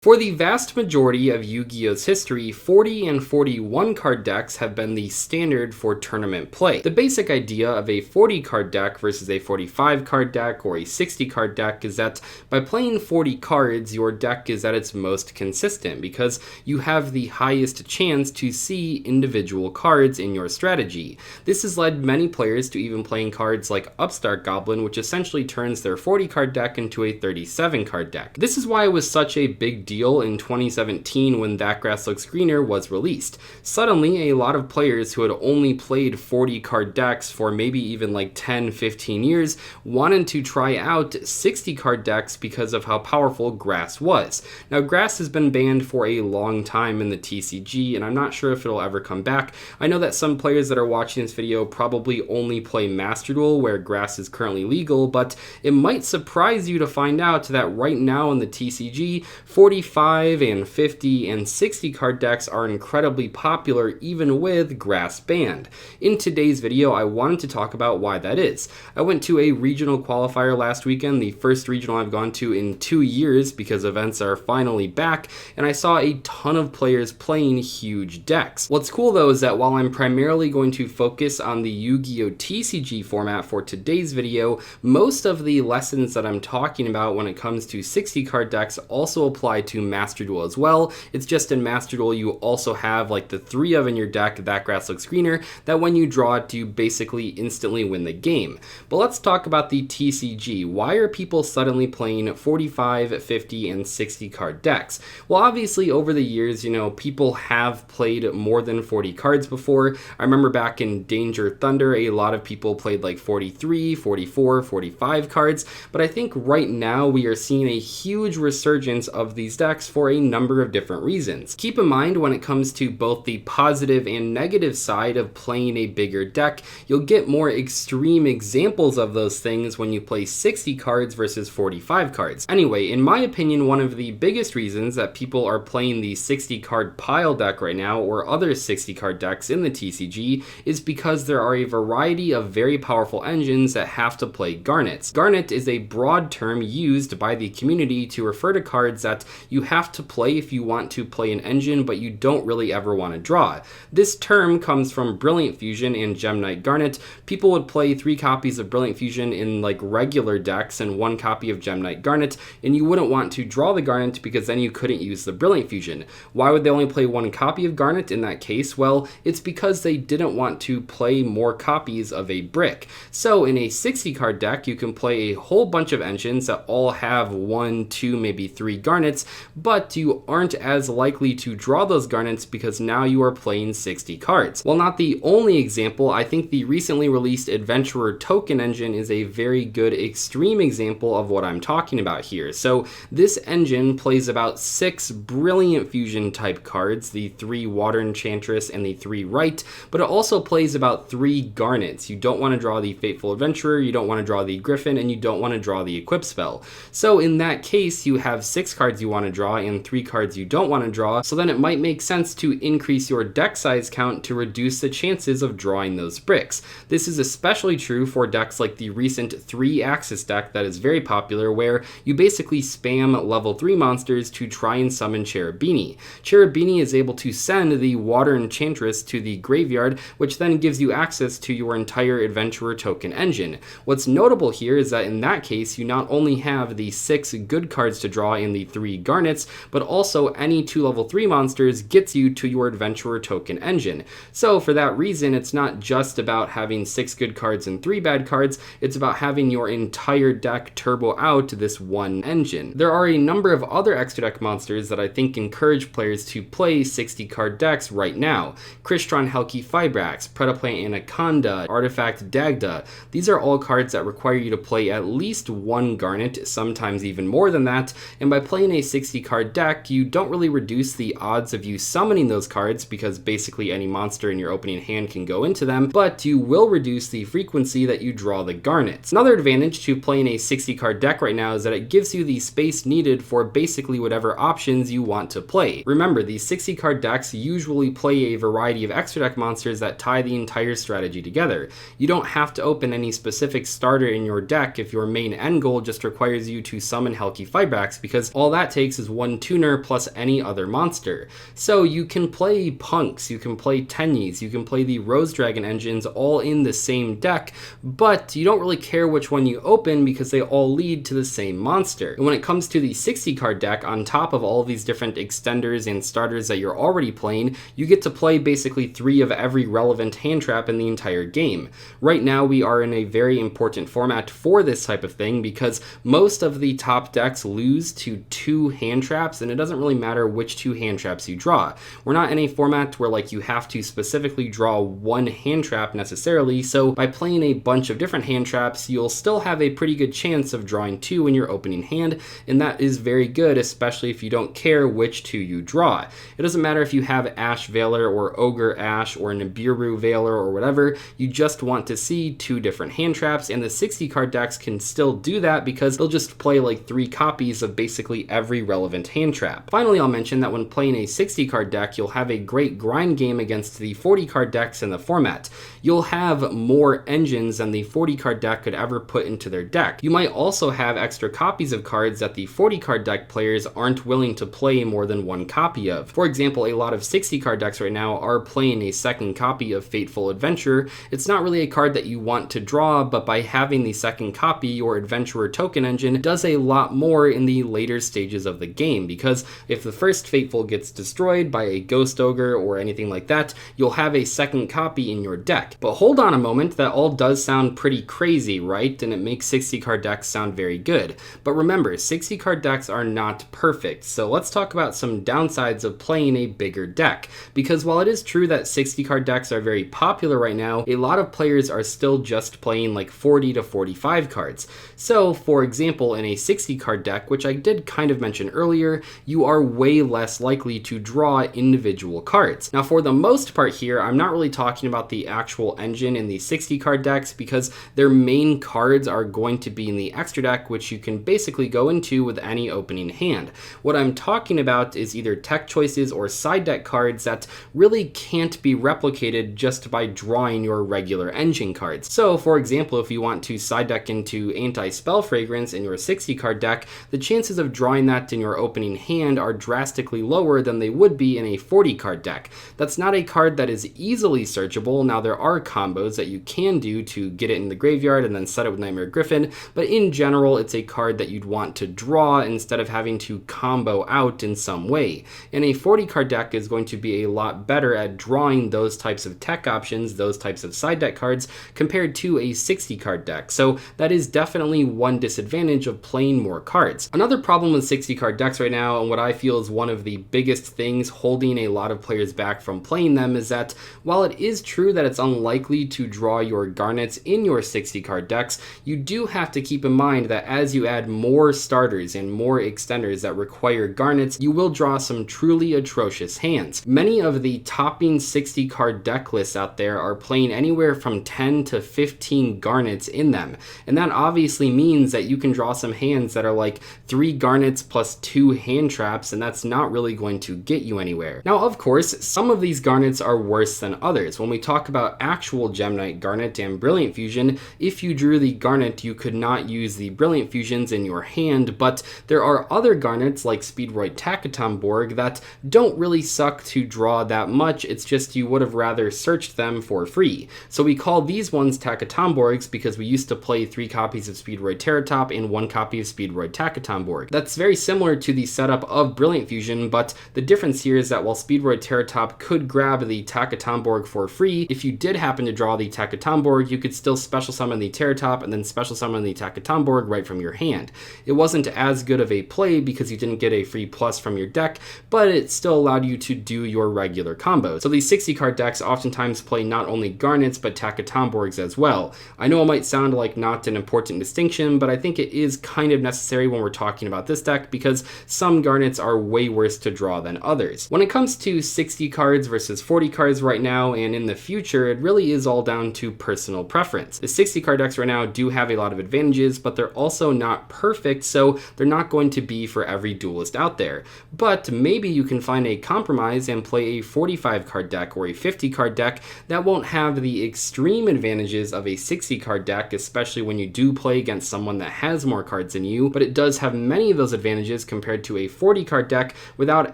For the vast majority of Yu-Gi-Oh's history, 40 and 41 card decks have been the standard for tournament play. The basic idea of a 40 card deck versus a 45 card deck or a 60 card deck is that by playing 40 cards, your deck is at its most consistent because you have the highest chance to see individual cards in your strategy. This has led many players to even playing cards like Upstart Goblin, which essentially turns their 40 card deck into a 37 card deck. This is why it was such a big deal in 2017 when That Grass Looks Greener was released. Suddenly, a lot of players who had only played 40 card decks for maybe even like 10-15 years wanted to try out 60 card decks because of how powerful Grass was. Now, Grass has been banned for a long time in the TCG, and I'm not sure if it'll ever come back. I know that some players that are watching this video probably only play Master Duel, where Grass is currently legal, but it might surprise you to find out that right now in the TCG, 45 and 50 and 60 card decks are incredibly popular even with Grass banned. In today's video, I wanted to talk about why that is. I went to a regional qualifier last weekend, the first regional I've gone to in 2 years because events are finally back, and I saw a ton of players playing huge decks. What's cool though is that while I'm primarily going to focus on the Yu-Gi-Oh! TCG format for today's video, most of the lessons that I'm talking about when it comes to 60 card decks also apply to Master Duel as well. It's just in Master Duel you also have like the 3 of in your deck, That Grass Looks Greener, that when you draw it you basically instantly win the game. But let's talk about the TCG. Why are people suddenly playing 45, 50, and 60 card decks? Well, obviously over the years, people have played more than 40 cards before. I remember back in Danger Thunder, a lot of people played like 43, 44, 45 cards, but I think right now we are seeing a huge resurgence of these decks for a number of different reasons. Keep in mind when it comes to both the positive and negative side of playing a bigger deck, you'll get more extreme examples of those things when you play 60 cards versus 45 cards. Anyway, in my opinion, one of the biggest reasons that people are playing the 60 card pile deck right now or other 60 card decks in the TCG is because there are a variety of very powerful engines that have to play Garnets. Garnet is a broad term used by the community to refer to cards that you have to play if you want to play an engine, but you don't really ever want to draw. This term comes from Brilliant Fusion and Gem Knight Garnet. People would play 3 copies of Brilliant Fusion in like regular decks and 1 copy of Gem Knight Garnet, and you wouldn't want to draw the Garnet because then you couldn't use the Brilliant Fusion. Why would they only play 1 copy of Garnet in that case? Well, it's because they didn't want to play more copies of a brick. So in a 60 card deck, you can play a whole bunch of engines that all have 1, 2, maybe 3 Garnets, but you aren't as likely to draw those Garnets because now you are playing 60 cards. While not the only example, I think the recently released Adventurer Token engine is a very good extreme example of what I'm talking about here. So this engine plays about 6 Brilliant Fusion type cards, the 3 Water Enchantress and the 3 Right, but it also plays about 3 Garnets. You don't want to draw the Fateful Adventurer, you don't want to draw the Griffin, and you don't want to draw the Equip spell. So in that case, you have 6 cards you want to draw and 3 cards you don't want to draw, so then it might make sense to increase your deck size count to reduce the chances of drawing those bricks. This is especially true for decks like the recent 3-Axis deck that is very popular, where you basically spam level 3 monsters to try and summon Cherubini. Cherubini is able to send the Water Enchantress to the graveyard, which then gives you access to your entire Adventurer Token engine. What's notable here is that in that case, you not only have the 6 good cards to draw in the 3 Garnets, but also any 2 level 3 monsters gets you to your Adventurer Token engine. So for that reason, it's not just about having 6 good cards and 3 bad cards, it's about having your entire deck turbo out this one engine. There are a number of other extra deck monsters that I think encourage players to play 60 card decks right now. Crystron Helki Fibrax, Predaplant Anaconda, Artifact Dagda. These are all cards that require you to play at least 1 Garnet, sometimes even more than that, and by playing a 60 card deck, you don't really reduce the odds of you summoning those cards because basically any monster in your opening hand can go into them, but you will reduce the frequency that you draw the Garnets. Another advantage to playing a 60 card deck right now is that it gives you the space needed for basically whatever options you want to play. Remember, these 60 card decks usually play a variety of extra deck monsters that tie the entire strategy together. You don't have to open any specific starter in your deck if your main end goal just requires you to summon Helki Fibrax, because all that takes produces one tuner plus any other monster. So you can play Punks, you can play Tenyis, you can play the Rose Dragon engines all in the same deck, but you don't really care which one you open because they all lead to the same monster. And when it comes to the 60 card deck, on top of all of these different extenders and starters that you're already playing, you get to play basically 3 of every relevant hand trap in the entire game. Right now we are in a very important format for this type of thing because most of the top decks lose to 2 hand traps, and it doesn't really matter which 2 hand traps you draw. We're not in a format where like you have to specifically draw 1 hand trap necessarily, so by playing a bunch of different hand traps, you'll still have a pretty good chance of drawing 2 in your opening hand, and that is very good, especially if you don't care which 2 you draw. It doesn't matter if you have Ash Veiler or Ogre Ash or Nibiru Veiler or whatever, you just want to see 2 different hand traps, and the 60 card decks can still do that because they'll just play like 3 copies of basically every relevant hand trap. Finally, I'll mention that when playing a 60 card deck, you'll have a great grind game against the 40 card decks in the format. You'll have more engines than the 40 card deck could ever put into their deck. You might also have extra copies of cards that the 40 card deck players aren't willing to play more than 1 copy of. For example, a lot of 60 card decks right now are playing a second copy of Fateful Adventure. It's not really a card that you want to draw, but by having the second copy, your Adventurer token engine does a lot more in the later stages of the game, because if the first Fateful gets destroyed by a Ghost Ogre or anything like that, you'll have a second copy in your deck. But hold on a moment, that all does sound pretty crazy, right? And it makes 60 card decks sound very good. But remember, 60 card decks are not perfect, so let's talk about some downsides of playing a bigger deck. Because while it is true that 60 card decks are very popular right now, a lot of players are still just playing like 40 to 45 cards. So for example, in a 60 card deck, which I did kind of mention earlier, you are way less likely to draw individual cards. Now for the most part here, I'm not really talking about the actual engine in the 60 card decks because their main cards are going to be in the extra deck, which you can basically go into with any opening hand. What I'm talking about is either tech choices or side deck cards that really can't be replicated just by drawing your regular engine cards. So for example, if you want to side deck into Anti-Spell Fragrance in your 60 card deck, the chances of drawing that in your opening hand are drastically lower than they would be in a 40 card deck. That's not a card that is easily searchable. Now there are combos that you can do to get it in the graveyard and then set it with Nightmare Griffin, but in general it's a card that you'd want to draw instead of having to combo out in some way. And a 40 card deck is going to be a lot better at drawing those types of tech options, those types of side deck cards, compared to a 60 card deck. So that is definitely one disadvantage of playing more cards. Another problem with 60 card decks right now, and what I feel is one of the biggest things holding a lot of players back from playing them, is that while it is true that it's unlikely to draw your Garnets in your 60 card decks, you do have to keep in mind that as you add more starters and more extenders that require Garnets, you will draw some truly atrocious hands. Many of the topping 60 card deck lists out there are playing anywhere from 10 to 15 Garnets in them, and that obviously means that you can draw some hands that are like 3 Garnets plus 2 hand traps, and that's not really going to get you anywhere. Now of course, some of these Garnets are worse than others. When we talk about actual Gem Knight Garnet and Brilliant Fusion, if you drew the Garnet, you could not use the Brilliant Fusions in your hand, but there are other Garnets like Speedroid Takatomborg that don't really suck to draw that much. It's just you would have rather searched them for free. So we call these ones Takatomborgs because we used to play 3 copies of Speedroid Terratop and 1 copy of Speedroid Takatomborg. That's very similar to the setup of Brilliant Fusion, but the difference here is that while Speedroid Terratop could grab the Takatomborg for free, if you did happen to draw the Takatomborg, you could still special summon the Terratop and then special summon the Takatomborg right from your hand. It wasn't as good of a play because you didn't get a free plus from your deck, but it still allowed you to do your regular combos. So these 60 card decks oftentimes play not only Garnets but Takatomborgs as well. I know it might sound like not an important distinction, but I think it is kind of necessary when we're talking about this deck because some Garnets are way worse to draw than others. When it comes to 60 cards versus 40 cards right now and in the future, it really is all down to personal preference. The 60 card decks right now do have a lot of advantages, but they're also not perfect, so they're not going to be for every duelist out there. But maybe you can find a compromise and play a 45 card deck or a 50 card deck that won't have the extreme advantages of a 60 card deck, especially when you do play against someone that has more cards than you, but it does have many of those advantages advantages compared to a 40 card deck without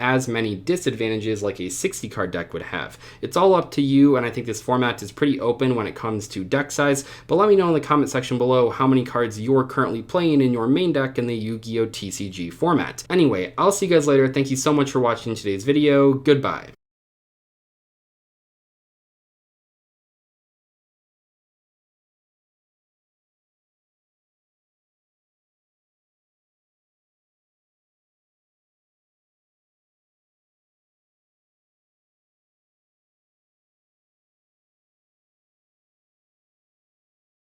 as many disadvantages like a 60 card deck would have. It's all up to you, and I think this format is pretty open when it comes to deck size, but let me know in the comment section below how many cards you're currently playing in your main deck in the Yu-Gi-Oh! TCG format. Anyway, I'll see you guys later. Thank you so much for watching today's video. Goodbye.